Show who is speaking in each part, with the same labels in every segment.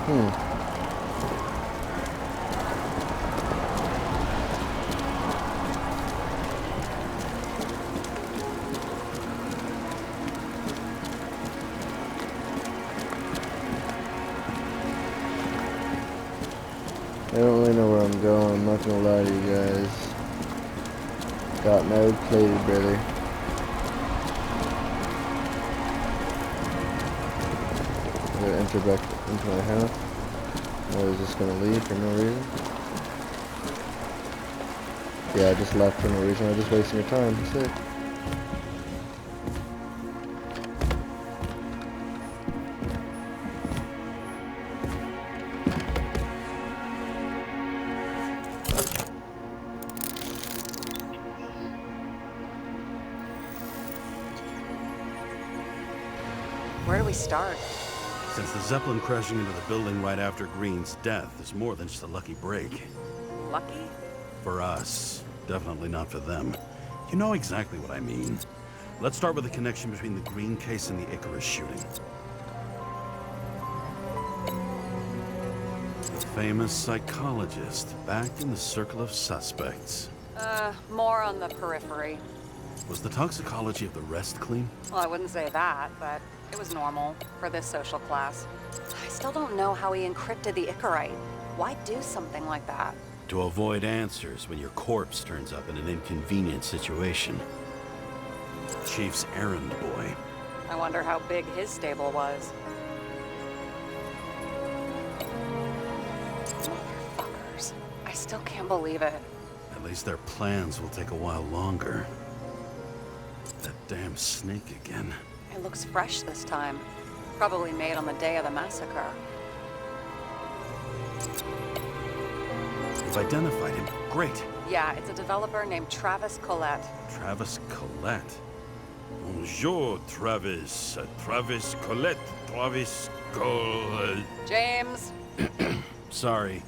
Speaker 1: I don't really know where I'm going, I'm not gonna lie to you guys. Got no clue, brother. I'm gonna enter back into my house. I was just gonna leave for no reason. Yeah, I just left for no reason. I was just wasting your time. That's it.
Speaker 2: Where do we start?
Speaker 3: Since the Zeppelin crashing into the building right after Green's death is more than just a lucky break.
Speaker 2: Lucky?
Speaker 3: For us. Definitely not for them. You know exactly what I mean. Let's start with the connection between the Green case and the Icarus shooting. The famous psychologist, back in the circle of suspects.
Speaker 2: More on the periphery.
Speaker 3: Was the toxicology of the rest clean?
Speaker 2: Well, I wouldn't say that, but it was normal for this social class. I still don't know how he encrypted the Icarite. Why do something like that?
Speaker 3: To avoid answers when your corpse turns up in an inconvenient situation. Chief's errand boy.
Speaker 2: I wonder how big his stable was. Motherfuckers. I still can't believe it.
Speaker 3: At least their plans will take a while longer. That damn snake again.
Speaker 2: It looks fresh this time. Probably made on the day of the massacre.
Speaker 3: You've identified him. Great.
Speaker 2: Yeah, it's a developer named Travis Collette.
Speaker 3: Travis Collette. Bonjour, Travis. Travis Collette. Travis Collette.
Speaker 2: James!
Speaker 3: Sorry.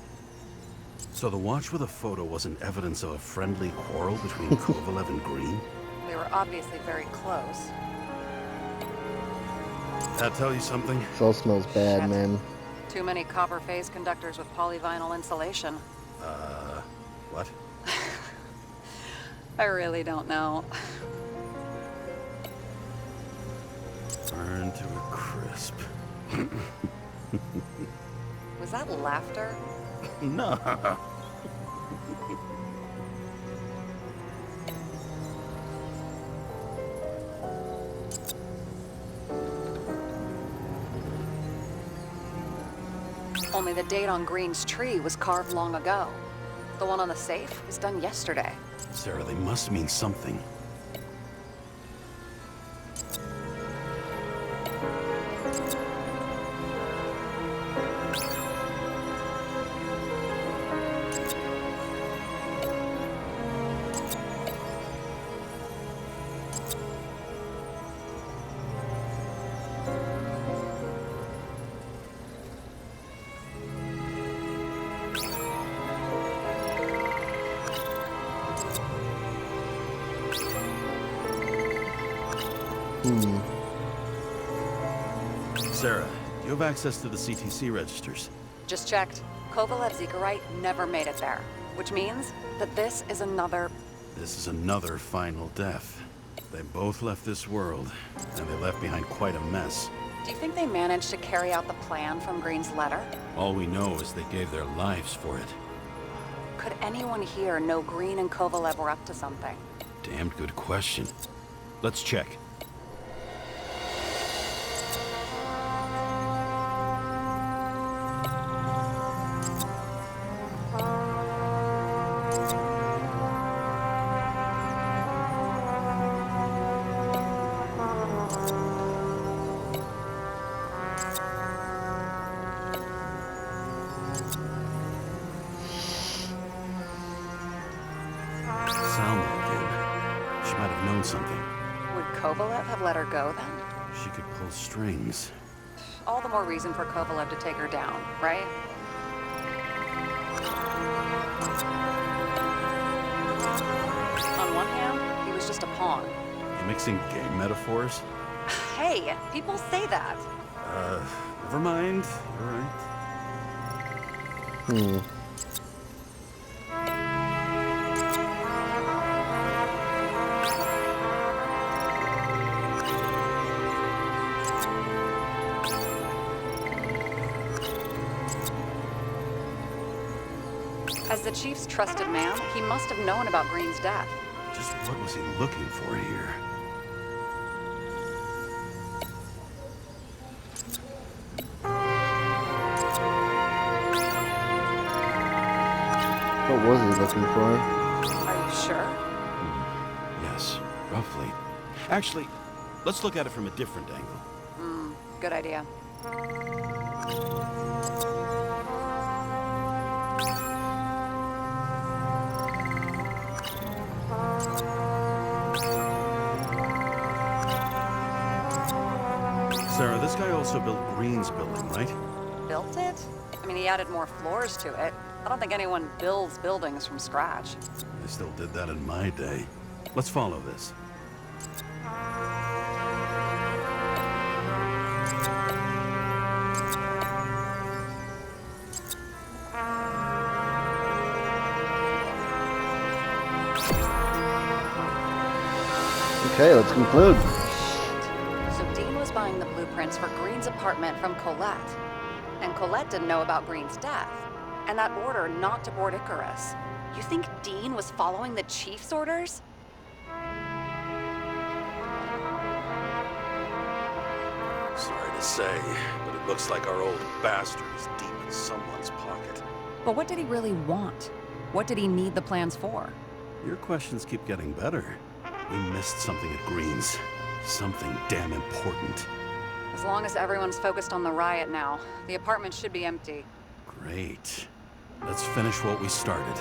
Speaker 3: So the watch with a photo wasn't evidence of a friendly quarrel between Kovalev and Green?
Speaker 2: They were obviously very close.
Speaker 3: That tell you something?
Speaker 1: This all smells bad,
Speaker 2: Shit.
Speaker 1: man.
Speaker 2: Too many copper phase conductors with polyvinyl insulation.
Speaker 3: What?
Speaker 2: I really don't know.
Speaker 3: Burn to a crisp.
Speaker 2: Was that laughter?
Speaker 3: No.
Speaker 2: Only the date on Green's tree was carved long ago. The one on the safe was done yesterday.
Speaker 3: Sarah, they must mean something. Sarah, do you have access to the CTC registers?
Speaker 2: Just checked. Kovalev's Icarite never made it there, which means that this is another...
Speaker 3: This is another final death. They both left this world, and they left behind quite a mess.
Speaker 2: Do you think they managed to carry out the plan from Green's letter?
Speaker 3: All we know is they gave their lives for it.
Speaker 2: Could anyone here know Green and Kovalev were up to something?
Speaker 3: Damned good question. Let's check. Sound again. She might have known something.
Speaker 2: Would Kovalev have let her go then?
Speaker 3: She could pull strings.
Speaker 2: All the more reason for Kovalev to take her down, right? On one hand, he was just a pawn.
Speaker 3: You mixing game metaphors?
Speaker 2: Hey, people say that.
Speaker 3: Never mind. You're right.
Speaker 1: Hmm.
Speaker 2: As the chief's trusted man, he must have known about Green's death.
Speaker 3: Just what was he looking for here?
Speaker 1: What was he looking for?
Speaker 2: Are you sure?
Speaker 3: Yes, roughly. Actually, let's look at it from a different angle.
Speaker 2: Good idea.
Speaker 3: Sarah, this guy also built Green's building, right?
Speaker 2: Built it? I mean, he added more floors to it. I don't think anyone builds buildings from scratch.
Speaker 3: They still did that in my day. Let's follow this.
Speaker 1: Okay, let's conclude.
Speaker 2: So Dean was buying the blueprints for Green's apartment from Colette. And Colette didn't know about Green's death. And that order not to board Icarus. You think Dean was following the chief's orders?
Speaker 3: Sorry to say, but it looks like our old bastard is deep in someone's pocket.
Speaker 2: But what did he really want? What did he need the plans for?
Speaker 3: Your questions keep getting better. We missed something at Green's. Something damn important.
Speaker 2: As long as everyone's focused on the riot now, the apartment should be empty.
Speaker 3: Great. Let's finish what we started.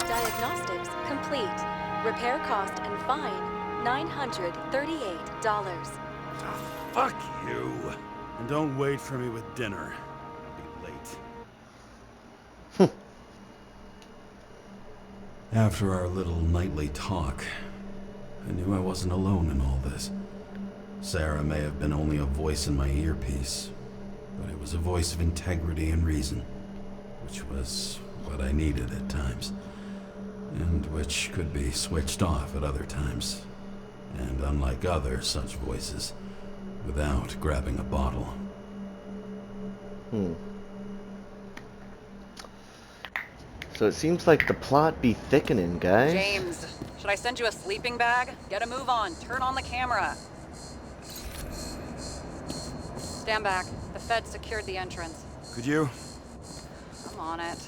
Speaker 4: Diagnostics complete. Repair cost and fine, $938.
Speaker 3: Fuck you. And don't wait for me with dinner. I'll be late. After our little nightly talk, I knew I wasn't alone in all this. Sarah may have been only a voice in my earpiece, but it was a voice of integrity and reason, which was what I needed at times, and which could be switched off at other times, and unlike other such voices, without grabbing a bottle.
Speaker 1: So it seems like the plot be thickening, guys.
Speaker 2: James, should I send you a sleeping bag? Get a move on. Turn on the camera. Stand back. The Fed secured the entrance.
Speaker 3: Could you?
Speaker 2: I'm on it.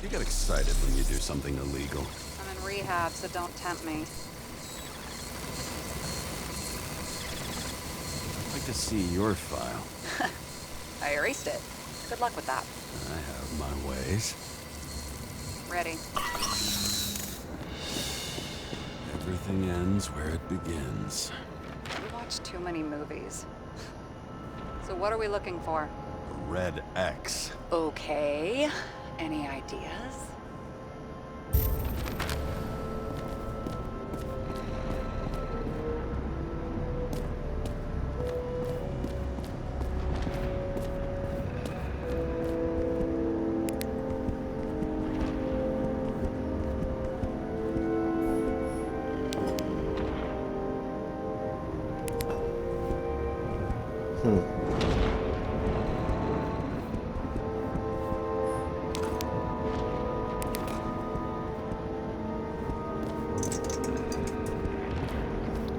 Speaker 3: You get excited when you do something illegal.
Speaker 2: I'm in rehab, so don't tempt me.
Speaker 3: I'd like to see your file.
Speaker 2: I erased it. Good luck with that.
Speaker 3: I have my ways.
Speaker 2: Ready.
Speaker 3: Everything ends where it begins.
Speaker 2: You watch too many movies. So what are we looking for?
Speaker 3: A red X.
Speaker 2: Okay. Any ideas?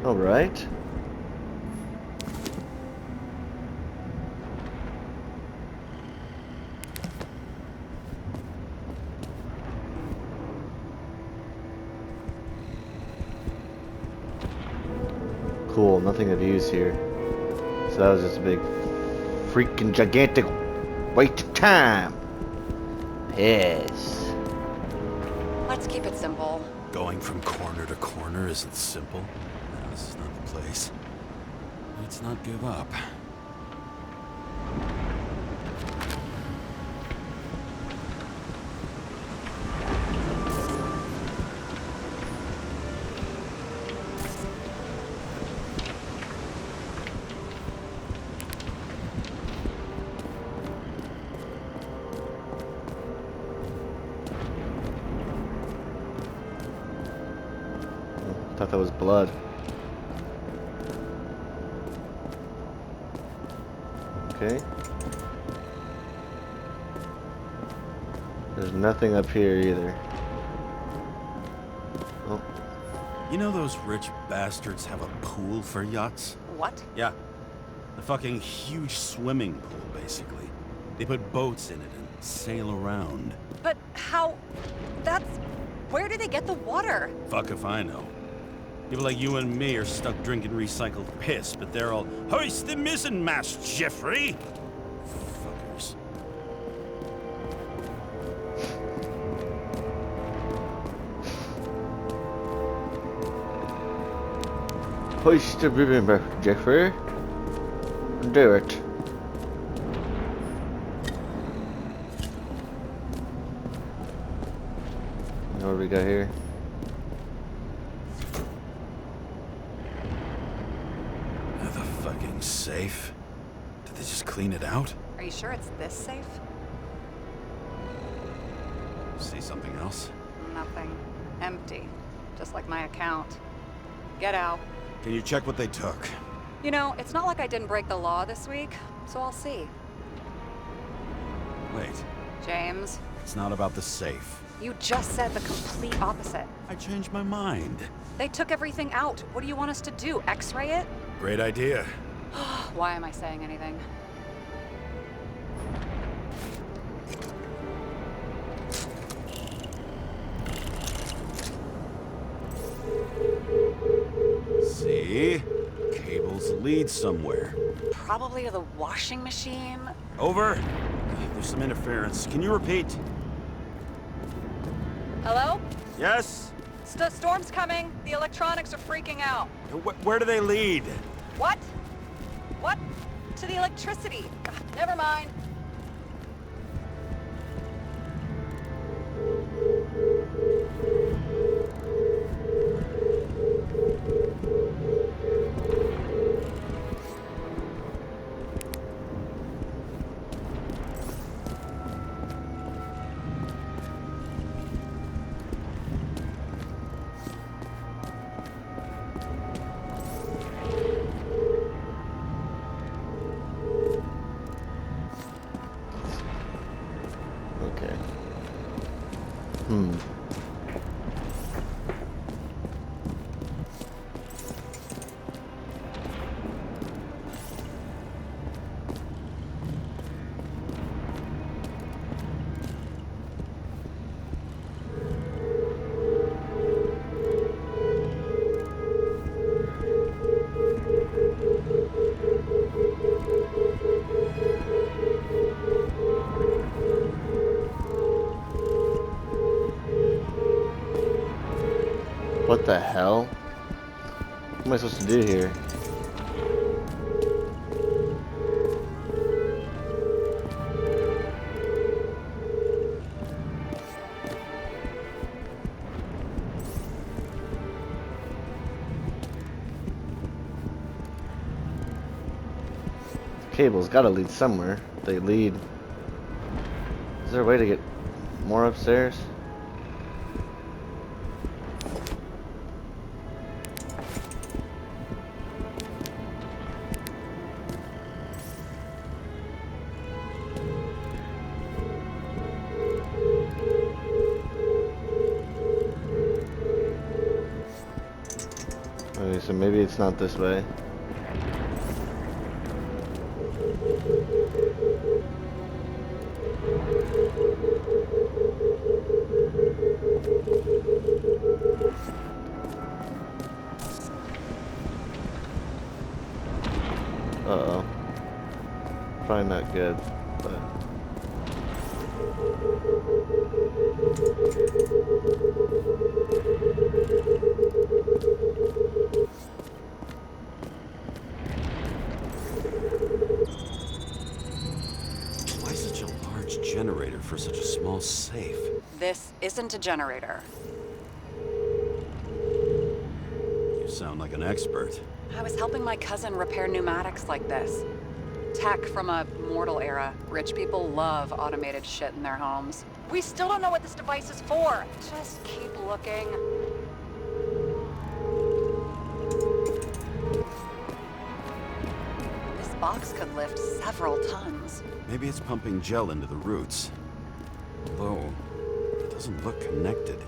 Speaker 1: All right. Cool, nothing of use here. So that was just a big freaking gigantic waste of time. Yes.
Speaker 2: Let's keep it simple.
Speaker 3: Going from corner to corner isn't simple. No, this is not the place. Let's not give up.
Speaker 1: thought that was blood. Okay. There's nothing up here either. Oh.
Speaker 3: You know those rich bastards have a pool for yachts?
Speaker 2: What?
Speaker 3: Yeah. A fucking huge swimming pool, basically. They put boats in it and sail around.
Speaker 2: But how... That's... Where do they get the water?
Speaker 3: Fuck if I know. People like you and me are stuck drinking recycled piss, but they're all, hoist the mizzenmast, Jeffrey! Fuckers.
Speaker 1: Hoist the ribbon, Jeffrey. Do it. What do we got here?
Speaker 3: Another fucking safe? Did they just clean it out?
Speaker 2: Are you sure it's this safe?
Speaker 3: See something else?
Speaker 2: Nothing. Empty. Just like my account. Get out.
Speaker 3: Can you check what they took?
Speaker 2: You know, it's not like I didn't break the law this week, so I'll see.
Speaker 3: Wait,
Speaker 2: James,
Speaker 3: it's not about the safe.
Speaker 2: you just said the complete opposite.
Speaker 3: I changed my mind.
Speaker 2: They took everything out. What do you want us to do? X-ray it?
Speaker 3: Great idea.
Speaker 2: Why am I saying anything?
Speaker 3: See? Cables lead somewhere.
Speaker 2: Probably to the washing machine.
Speaker 3: Over. There's some interference. Can you repeat?
Speaker 2: Hello?
Speaker 3: Yes?
Speaker 2: Storm's coming. The electronics are freaking out.
Speaker 3: Where do they lead?
Speaker 2: What? What? To the electricity. Never mind.
Speaker 1: Okay. What the hell? What am I supposed to do here? The cable's gotta lead somewhere. They lead. Is there a way to get more upstairs? Okay, so maybe it's not this way. Uh-oh. Probably not good, but...
Speaker 3: Why such a large generator for such a small safe?
Speaker 2: This isn't a generator.
Speaker 3: You sound like an expert.
Speaker 2: I was helping my cousin repair pneumatics like this. Tech from a mortal era. Rich people love automated shit in their homes. We still don't know what this device is for. Just keep looking. box could lift several tons.
Speaker 3: Maybe it's pumping gel into the roots. Although, it doesn't look connected.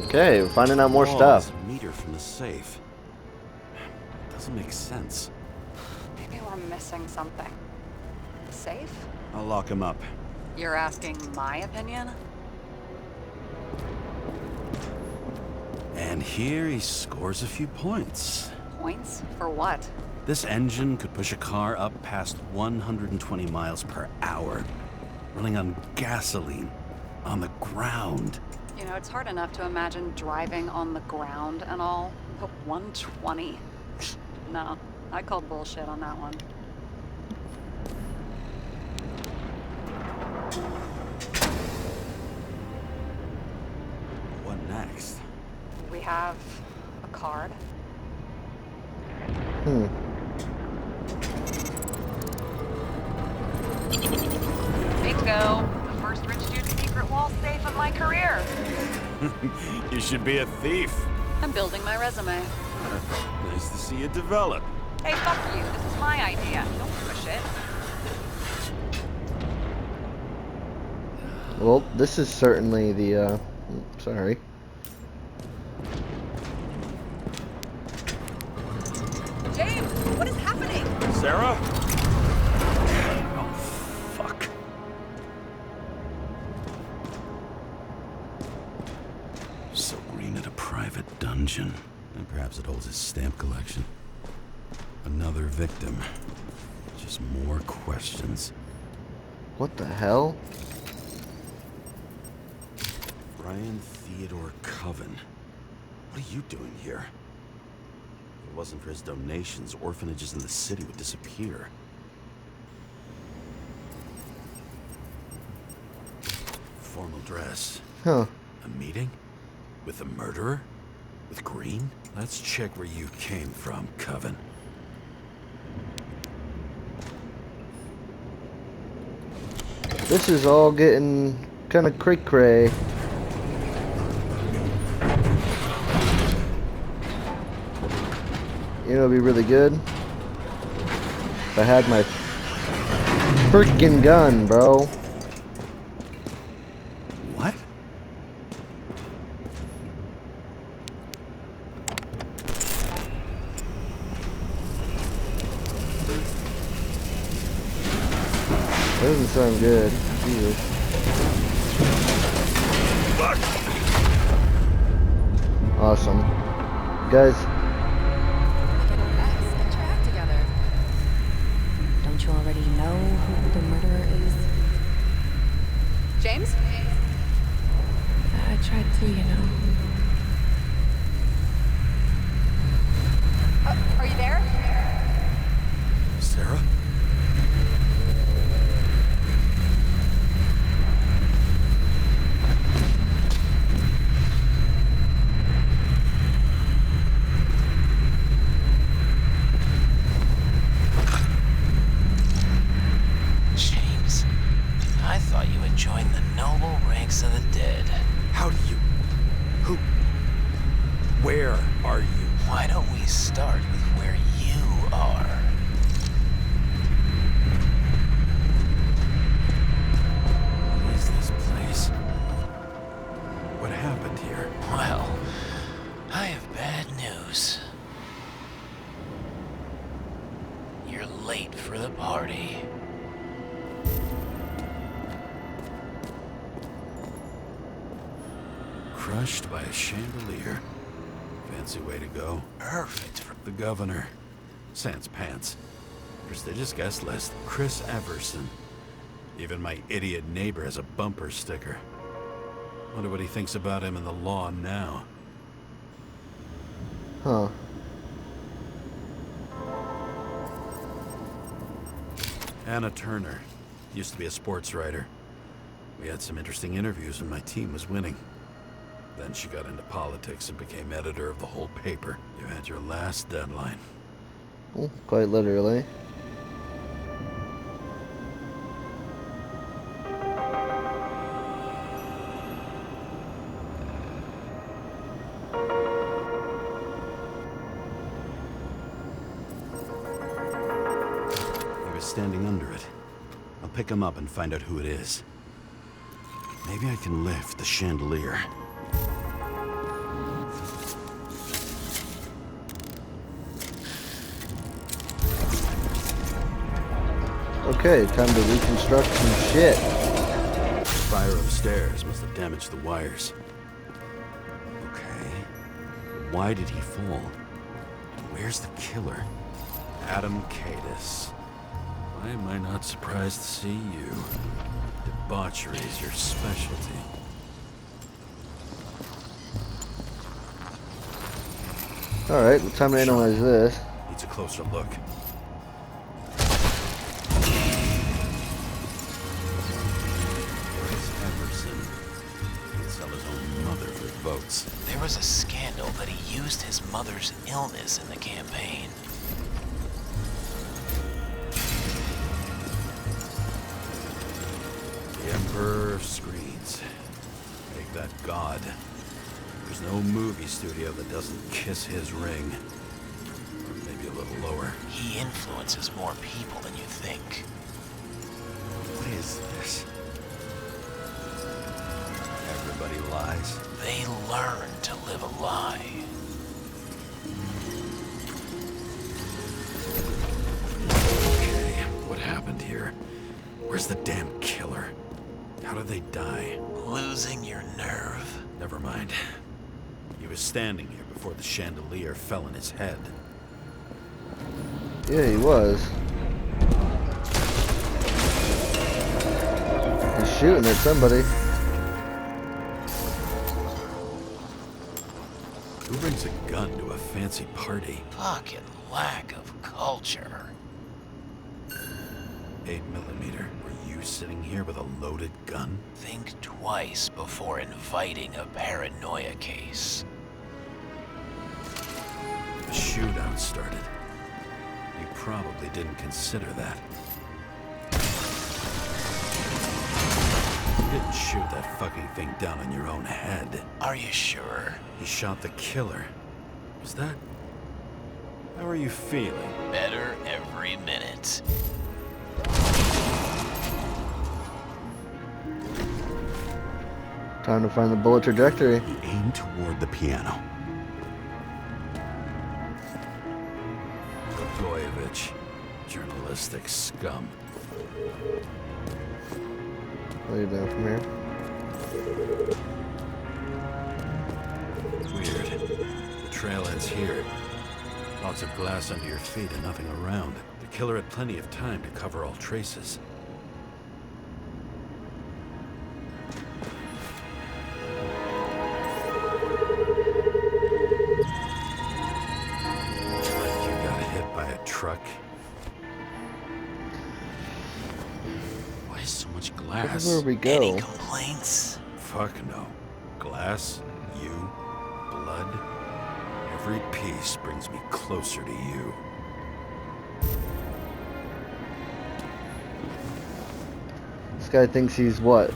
Speaker 1: Okay, we're finding out more
Speaker 3: Oh,
Speaker 1: stuff.
Speaker 3: there's a meter from the safe. Doesn't make sense.
Speaker 2: Maybe we're missing something. Safe?
Speaker 3: I'll lock him up.
Speaker 2: You're asking my opinion?
Speaker 3: And here he scores a few points.
Speaker 2: Points? For what?
Speaker 3: This engine could push a car up past 120 miles per hour, running on gasoline, on the ground.
Speaker 2: You know, it's hard enough to imagine driving on the ground and all, but 120? No, I called bullshit on that one.
Speaker 3: What next?
Speaker 2: We have a card. Bingo! The first rich dude's secret wall safe of my career.
Speaker 3: You should be a thief.
Speaker 2: I'm building my resume.
Speaker 3: Nice to see you develop.
Speaker 2: Hey, fuck you. This is my idea. Don't push it.
Speaker 1: Well, this is certainly the, sorry.
Speaker 2: James, what is happening?
Speaker 3: Sarah? Oh, fuck. So Green at a private dungeon. And perhaps it holds his stamp collection. Another victim. Just more questions.
Speaker 1: What the hell?
Speaker 3: Brian Theodore Coven. What are you doing here? If it wasn't for his donations, orphanages in the city would disappear. Formal dress.
Speaker 1: Huh.
Speaker 3: A meeting? With the murderer? With Green? Let's check where you came from, Coven.
Speaker 1: This is all getting kind of cray-cray. You know, it'd be really good if I had my freaking gun, bro.
Speaker 3: What?
Speaker 1: Doesn't sound good. Jesus. Awesome. Guys,
Speaker 4: Get your act together.
Speaker 5: Don't you already know who the murderer is?
Speaker 2: James?
Speaker 5: I tried to, you know.
Speaker 2: Are you there?
Speaker 3: Sarah?
Speaker 6: James, I thought you had joined the noble ranks of the dead.
Speaker 3: How do you... Who... Where are you?
Speaker 6: Why don't we start with where you are?
Speaker 3: What is this place? What happened here?
Speaker 6: Well, I have bad news. You're late for the party.
Speaker 3: Crushed by a chandelier. Fancy way to go.
Speaker 6: Perfect for...
Speaker 3: The governor. Sans pants. Prestigious guest list. Chris Everson. Even my idiot neighbor has a bumper sticker. Wonder what he thinks about him in the law now.
Speaker 1: huh.
Speaker 3: Anna Turner. Used to be a sports writer. We had some interesting interviews when my team was winning. Then she got into politics and became editor of the whole paper. You had your last deadline.
Speaker 1: Well, quite literally.
Speaker 3: He was standing under it. I'll pick him up and find out who it is. Maybe I can lift the chandelier.
Speaker 1: Okay, time to reconstruct some shit.
Speaker 3: The fire upstairs must have damaged the wires. Okay. Why did he fall? And where's the killer? Adam Cadis. Why am I not surprised to see you? Debauchery is your specialty.
Speaker 1: Alright, well, time to analyze this.
Speaker 3: Needs a closer look. Votes.
Speaker 6: There was a scandal that he used his mother's illness in the campaign.
Speaker 3: The Emperor of Screens. Make that god. There's no movie studio that doesn't kiss his ring. Or maybe a little lower.
Speaker 6: He influences more people than you think.
Speaker 3: What is this? Everybody lies.
Speaker 6: They learn to live a lie.
Speaker 3: Okay, what happened here? Where's the damn killer? How did they die?
Speaker 6: Losing your nerve.
Speaker 3: Never mind. He was standing here before the chandelier fell on his head.
Speaker 1: Yeah, he was. He's shooting at somebody.
Speaker 3: Who brings a gun to a fancy party?
Speaker 6: Fucking lack of culture.
Speaker 3: 8mm. Were you sitting here with a loaded gun?
Speaker 6: Think twice before inviting a paranoia case.
Speaker 3: The shootout started. You probably didn't consider that. You didn't shoot that fucking thing down on your own head.
Speaker 6: Are you sure?
Speaker 3: You shot the killer. Was that... How are you feeling?
Speaker 6: Better every minute.
Speaker 1: Time to find the bullet trajectory.
Speaker 3: He aimed toward the piano. Blagojevich. Journalistic scum.
Speaker 1: Lay it down from here.
Speaker 3: Weird. The trail ends here. Lots of glass under your feet and nothing around. The killer had plenty of time to cover all traces. Like you got hit by a truck. Why so much glass?
Speaker 1: This is where we go.
Speaker 6: Any complaints?
Speaker 3: Fuck no. Glass, you, blood. Every piece brings me closer to you.
Speaker 1: This guy thinks he's what?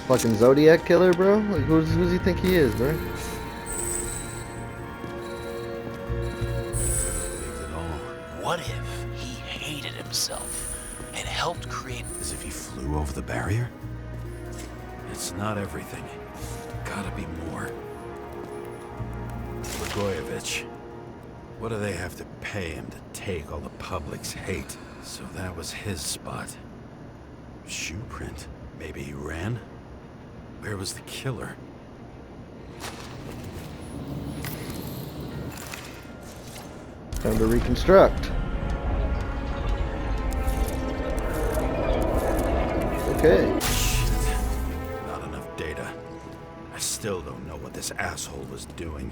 Speaker 1: Fucking Zodiac killer, bro? Like, who's he think he is, bro?
Speaker 6: What if he hated himself and helped create...
Speaker 3: As if he flew over the barrier? It's not everything. Gotta be more. Blagojevich. What do they have to pay him to take all the public's hate? So that was his spot. Shoe print. Maybe he ran? Where was the killer?
Speaker 1: Time to reconstruct. Okay.
Speaker 3: Shit. Not enough data. I still don't know what this asshole was doing.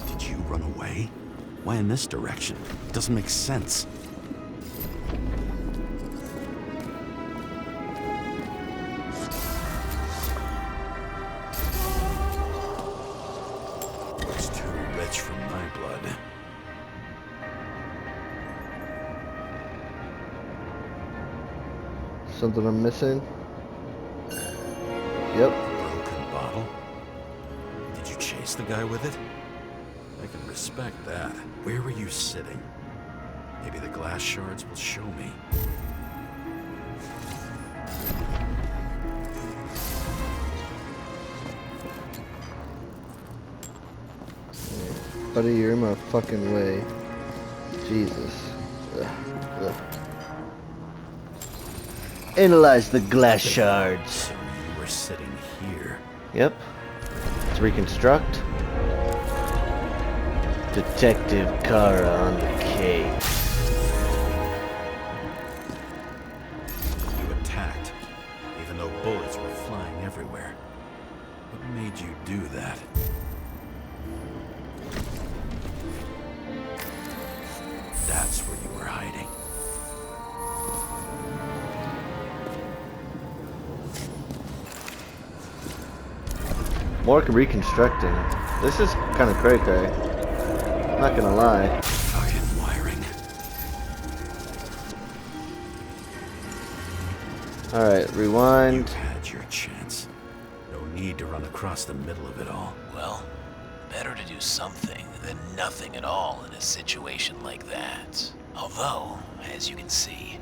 Speaker 3: Did you run away? Why in this direction? It doesn't make sense. Looks too rich for my blood.
Speaker 1: Something I'm missing? Yep.
Speaker 3: Broken bottle? Did you chase the guy with it? I can respect that. Where were you sitting? Maybe the glass shards will show me.
Speaker 1: Buddy, you're in my fucking way. Jesus. Ugh. Ugh. Analyze the glass shards.
Speaker 3: So you were sitting here.
Speaker 1: Yep. Let's reconstruct. Detective Kara on the case.
Speaker 3: You attacked, even though bullets were flying everywhere. What made you do that? That's where you were hiding.
Speaker 1: More reconstructing. This is kind of cray cray. Not gonna lie.
Speaker 3: Fucking wiring.
Speaker 1: Alright, rewind.
Speaker 3: You had your chance. No need to run across the middle of it all.
Speaker 6: Well, better to do something than nothing at all in a situation like that. Although, as you can see,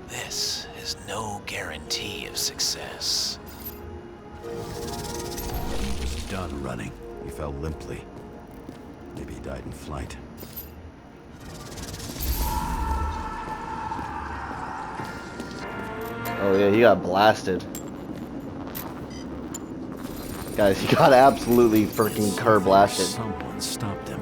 Speaker 6: this is no guarantee of success.
Speaker 3: He was done running. He fell limply. Maybe he died in flight.
Speaker 1: Oh yeah, he got blasted. Guys, he got absolutely freaking curb blasted.
Speaker 3: Someone stopped him.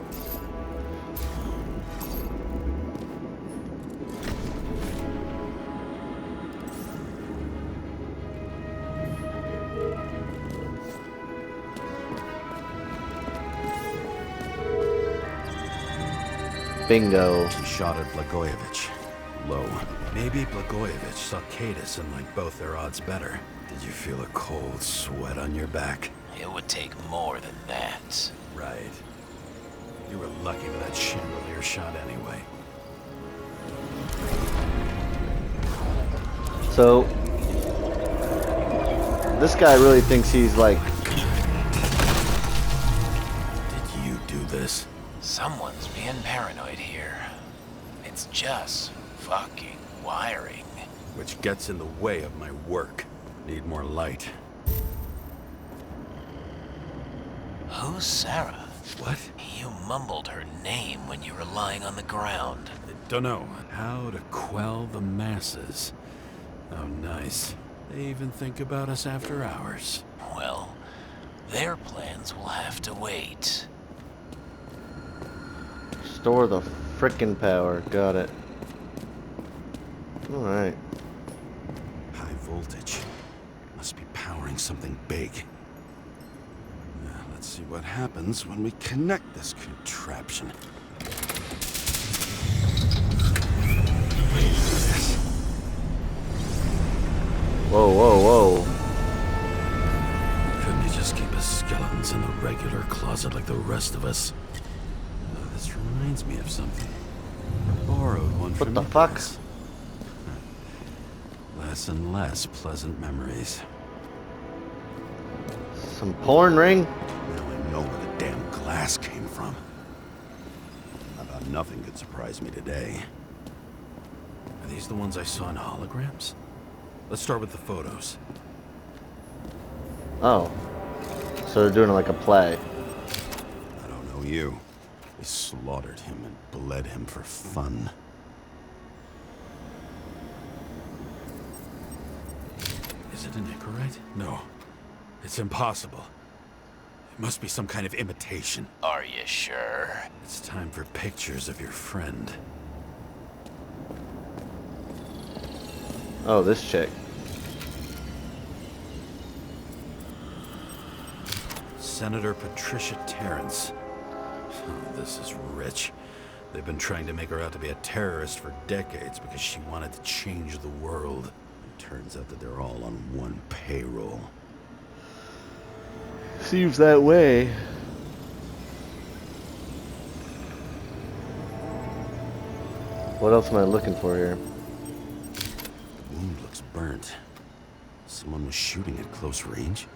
Speaker 1: Bingo.
Speaker 3: He shot at Blagojevich. Low. Maybe Blagojevich saw Cadis and liked both their odds better. Did you feel a cold sweat on your back?
Speaker 6: It would take more than that.
Speaker 3: Right. You were lucky with that chandelier shot anyway.
Speaker 1: So, this guy really thinks he's like...
Speaker 3: Did you do this?
Speaker 6: Someone's being paranoid here. It's just fucking wiring.
Speaker 3: Which gets in the way of my work. Need more light.
Speaker 6: Who's Sarah?
Speaker 3: What?
Speaker 6: You mumbled her name when you were lying on the ground.
Speaker 3: Dunno. How to quell the masses. Oh, nice. They even think about us after hours.
Speaker 6: Well, their plans will have to wait.
Speaker 1: Store the frickin' power. Got it. Alright.
Speaker 3: High voltage. Must be powering something big. Now, let's see what happens when we connect this contraption.
Speaker 1: Whoa, whoa, whoa.
Speaker 3: Couldn't you just keep his skeletons in the regular closet like the rest of us? This reminds me of something. I borrowed one from
Speaker 1: the
Speaker 3: you
Speaker 1: fuck?
Speaker 3: guys. Less and less pleasant memories.
Speaker 1: Some porn ring?
Speaker 3: Now I know where the damn glass came from. About nothing could surprise me today. Are these the ones I saw in holograms? Let's start with the photos.
Speaker 1: Oh. So they're doing it like a play.
Speaker 3: I don't know you. They slaughtered him and bled him for fun. Is it an Icarite? No. It's impossible. It must be some kind of imitation.
Speaker 6: Are you sure?
Speaker 3: It's time for pictures of your friend.
Speaker 1: Oh, this chick.
Speaker 3: Senator Patricia Terrence. Oh, this is rich. They've been trying to make her out to be a terrorist for decades because she wanted to change the world. It turns out that they're all on one payroll.
Speaker 1: Seems that way. What else am I looking for here?
Speaker 3: The wound looks burnt. Someone was shooting at close range.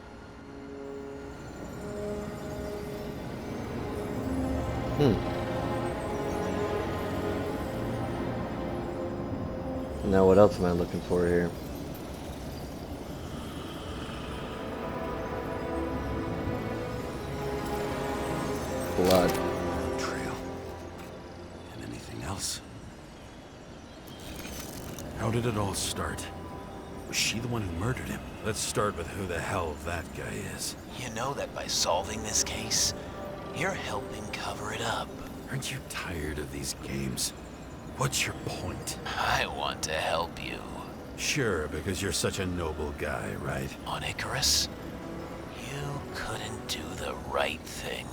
Speaker 1: Now what else am I looking for here? Blood.
Speaker 3: Trail. And anything else? How did it all start? Was she the one who murdered him? Let's start with who the hell that guy is.
Speaker 6: You know that by solving this case, you're helping cover it up.
Speaker 3: Aren't you tired of these games? What's your point?
Speaker 6: I want to help you.
Speaker 3: Sure, because you're such a noble guy, right?
Speaker 6: On Icarus, you couldn't do the right thing.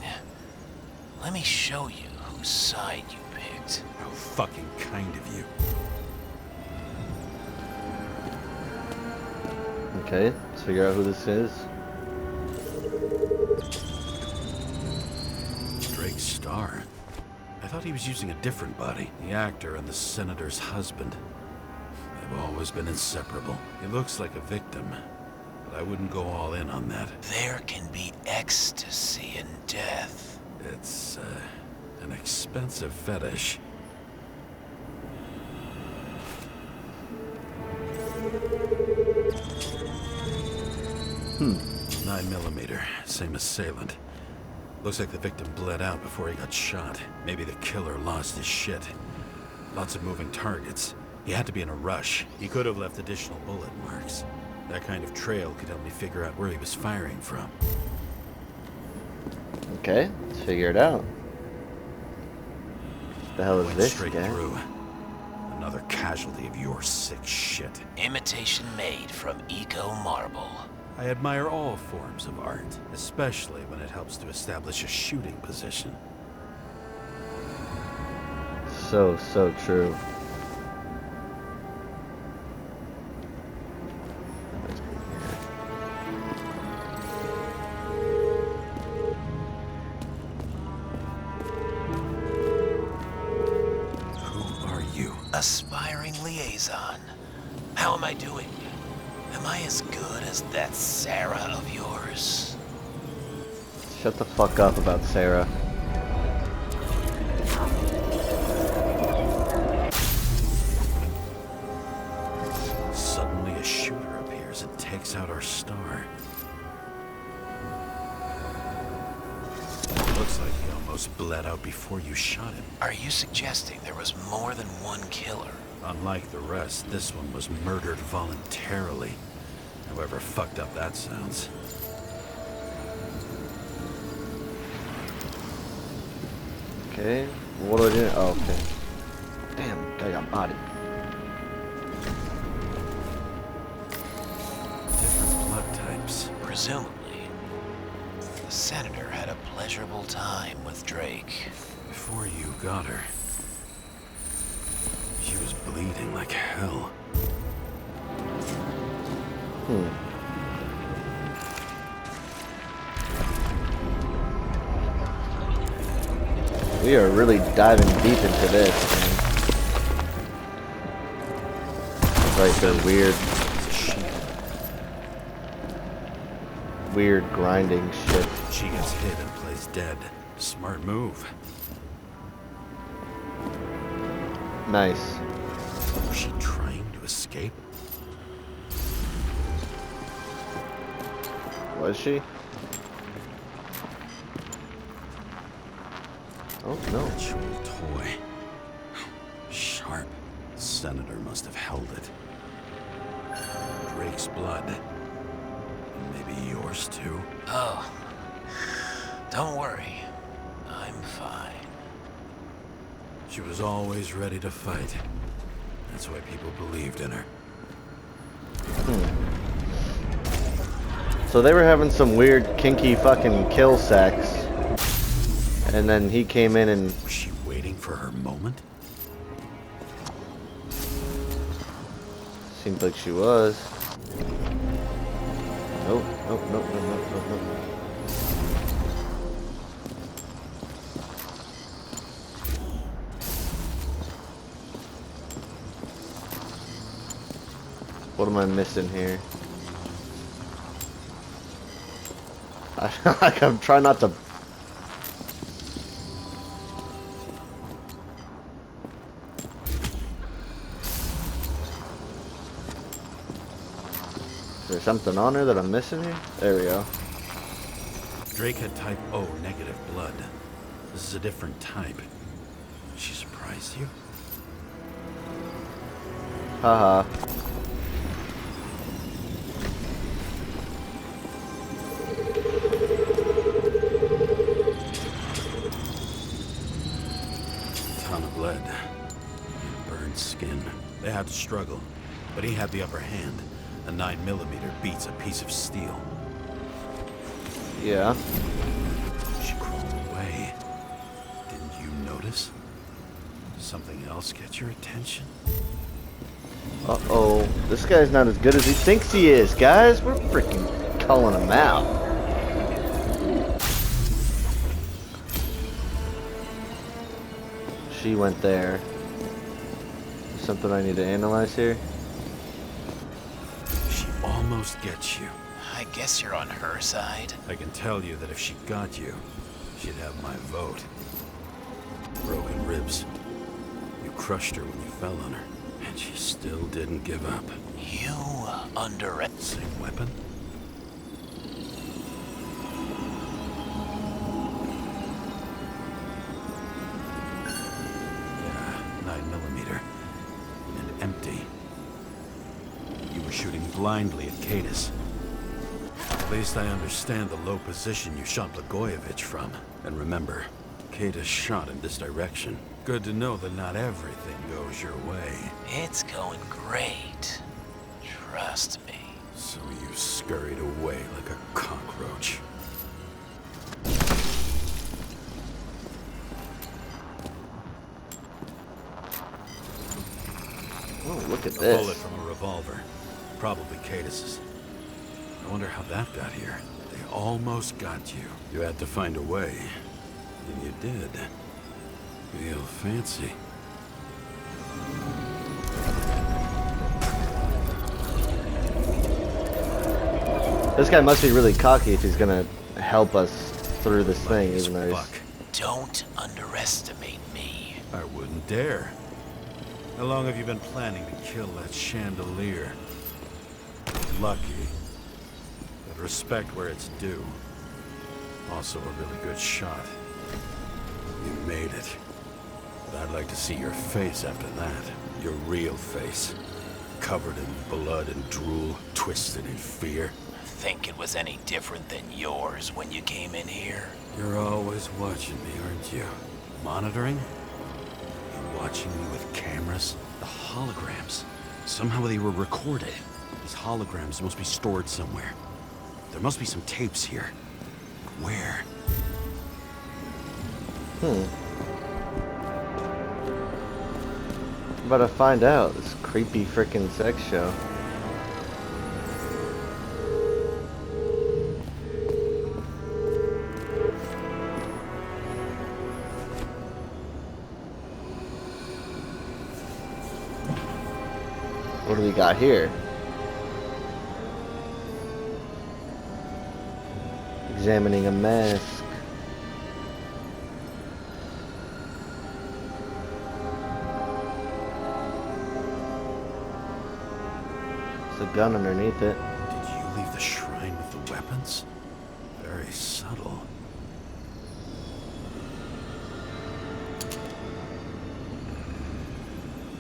Speaker 6: Let me show you whose side you picked.
Speaker 3: How fucking kind of you.
Speaker 1: Okay, let's figure out who this is.
Speaker 3: Drake's star. I thought he was using a different body. The actor and the senator's husband. They've always been inseparable. He looks like a victim, but I wouldn't go all in on that.
Speaker 6: There can be ecstasy in death.
Speaker 3: It's, an expensive fetish.
Speaker 1: Hmm.
Speaker 3: 9mm, same assailant. Looks like the victim bled out before he got shot. Maybe the killer lost his shit. Lots of moving targets. He had to be in a rush. He could have left additional bullet marks. That kind of trail could help me figure out where he was firing from.
Speaker 1: Okay, let's figure it out. The hell is
Speaker 3: Went
Speaker 1: this
Speaker 3: straight
Speaker 1: guy?
Speaker 3: through. Another casualty of your sick shit.
Speaker 6: Imitation made from eco marble.
Speaker 3: I admire all forms of art, especially when it helps to establish a shooting position.
Speaker 1: So true.
Speaker 3: Who are you?
Speaker 6: Aspiring liaison. How am I doing? Am I as good as that Sarah of yours?
Speaker 1: Shut the fuck up about Sarah.
Speaker 3: Suddenly a shooter appears and takes out our star. Looks like he almost bled out before you shot him.
Speaker 6: Are you suggesting there was more than one killer?
Speaker 3: Unlike the rest, this one was murdered voluntarily. However fucked up that sounds.
Speaker 1: Okay, what do I do? Oh, okay. Damn, guy got bodied.
Speaker 3: Different blood types.
Speaker 6: Presumably, the senator had a pleasurable time with Drake.
Speaker 3: Before you got her, she was bleeding like hell.
Speaker 1: We are really diving deep into this, man. Like the weird grinding shit.
Speaker 3: She gets hit and plays dead. Smart move.
Speaker 1: Nice.
Speaker 3: Was she trying to escape?
Speaker 1: Was she? Oh no.
Speaker 3: Ritual toy. Sharp. Senator must have held it. Drake's blood. And maybe yours too.
Speaker 6: Oh, don't worry. I'm fine.
Speaker 3: She was always ready to fight. That's why people believed in her.
Speaker 1: So they were having some weird kinky fucking kill sex. And then he came in and
Speaker 3: Was she waiting for her moment?
Speaker 1: Seemed like she was. Nope, nope, nope, nope, nope, nope, nope. What am I missing here? I'm trying not to. Is there something on her that I'm missing here? There we go.
Speaker 3: Drake had type O negative blood. This is a different type. She surprised you?
Speaker 1: Haha.
Speaker 3: Ton of lead. Burned skin. They had to struggle, but he had the upper hand. A 9mm beats a piece of steel.
Speaker 1: Yeah.
Speaker 3: She crawled away. Didn't you notice? Something else get your attention?
Speaker 1: Uh-oh. This guy's not as good as he thinks he is, guys. We're freaking calling him out. She went there. Something I need to analyze here?
Speaker 3: She almost gets you.
Speaker 6: I guess you're on her side.
Speaker 3: I can tell you that if she got you, she'd have my vote. Broken ribs. You crushed her when you fell on her, and she still didn't give up.
Speaker 6: You
Speaker 3: Same weapon? Yeah, 9mm. And empty. You were shooting blindly at Cadus. At least I understand the low position you shot Blagojevich from. And remember, Cadus shot in this direction. Good to know that not everything goes your way.
Speaker 6: It's going great. Trust me.
Speaker 3: So you scurried away like a cockroach.
Speaker 1: Oh, look at
Speaker 3: A
Speaker 1: this.
Speaker 3: bullet from a revolver. Probably Cadus's. I wonder how that got here. They almost got you. You had to find a way. And you did. Real fancy.
Speaker 1: This guy must be really cocky if he's gonna help us through this thing,
Speaker 3: Lucky's
Speaker 1: even though he's...
Speaker 3: fuck.
Speaker 6: Don't underestimate me.
Speaker 3: I wouldn't dare. How long have you been planning to kill that chandelier? Lucky. But respect where it's due. Also a really good shot. You made it. But I'd like to see your face after that. Your real face. Covered in blood and drool, twisted in fear.
Speaker 6: Think it was any different than yours when you came in here?
Speaker 3: You're always watching me, aren't you? Monitoring? You watching me with cameras? The holograms. Somehow they were recorded. These holograms must be stored somewhere. There must be some tapes here. Where?
Speaker 1: I'm about to find out. This creepy frickin' sex show. What do we got here? Examining a mask. There's a gun underneath it.
Speaker 3: Did you leave the shrine with the weapons? Very subtle.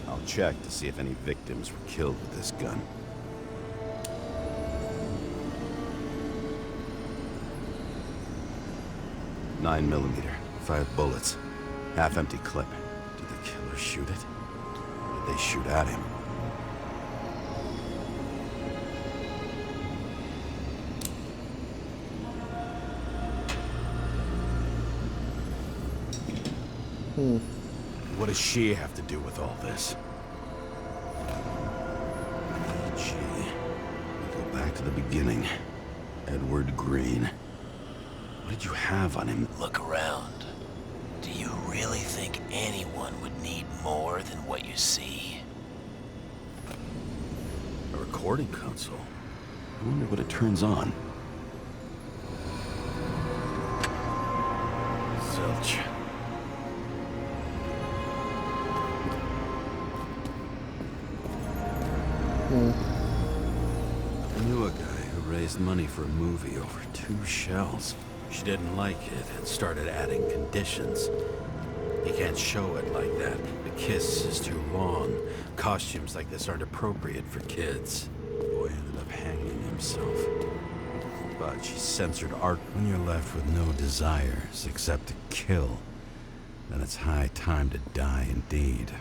Speaker 7: I'll check to see if any victims were killed with this gun. Nine millimeter, 5 bullets, half-empty clip.
Speaker 3: Did the killer shoot it? Or did they shoot at him? What does she have to do with all this? Gee, go back to the beginning. Edward Green. What did you have on him?
Speaker 6: Look around. Do you really think anyone would need more than what you see?
Speaker 3: A recording console. I wonder what it turns on. Zilch. I knew a guy who raised money for a movie over 2 shells. She didn't like it and started adding conditions. You can't show it like that. The kiss is too long. Costumes like this aren't appropriate for kids. The boy ended up hanging himself. But she censored art. When you're left with no desires except to kill, then it's high time to die indeed.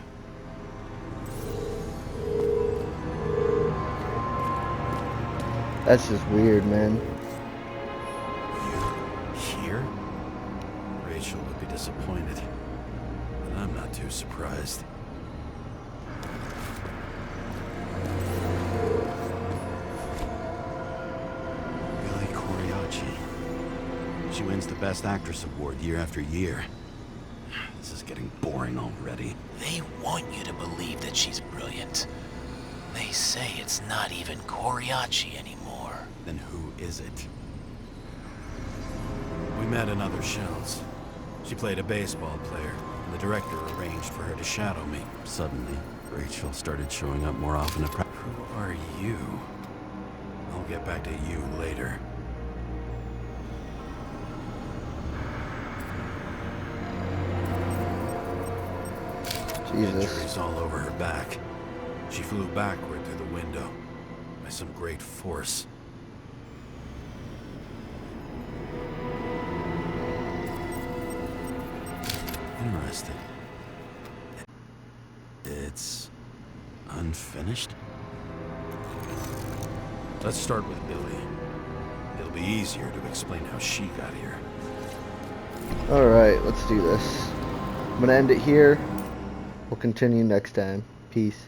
Speaker 1: That's just weird, man.
Speaker 3: Here? Rachel would be disappointed, but I'm not too surprised. Billy Coriacci. She wins the Best Actress award year after year. This is getting boring already.
Speaker 6: They want you to believe that she's brilliant. They say it's not even Coriacci anymore.
Speaker 3: Then who is it? We met in other shells. She played a baseball player, and the director arranged for her to shadow me. Suddenly, Rachel started showing up more often at practice. Who are you? I'll get back to you later.
Speaker 1: Jesus.
Speaker 3: Injuries all over her back. She flew backward through the window by some great force. Interesting. It's unfinished? Let's start with Billy. It'll be easier to explain how she got here.
Speaker 1: Alright, let's do this. I'm gonna end it here. We'll continue next time. Peace.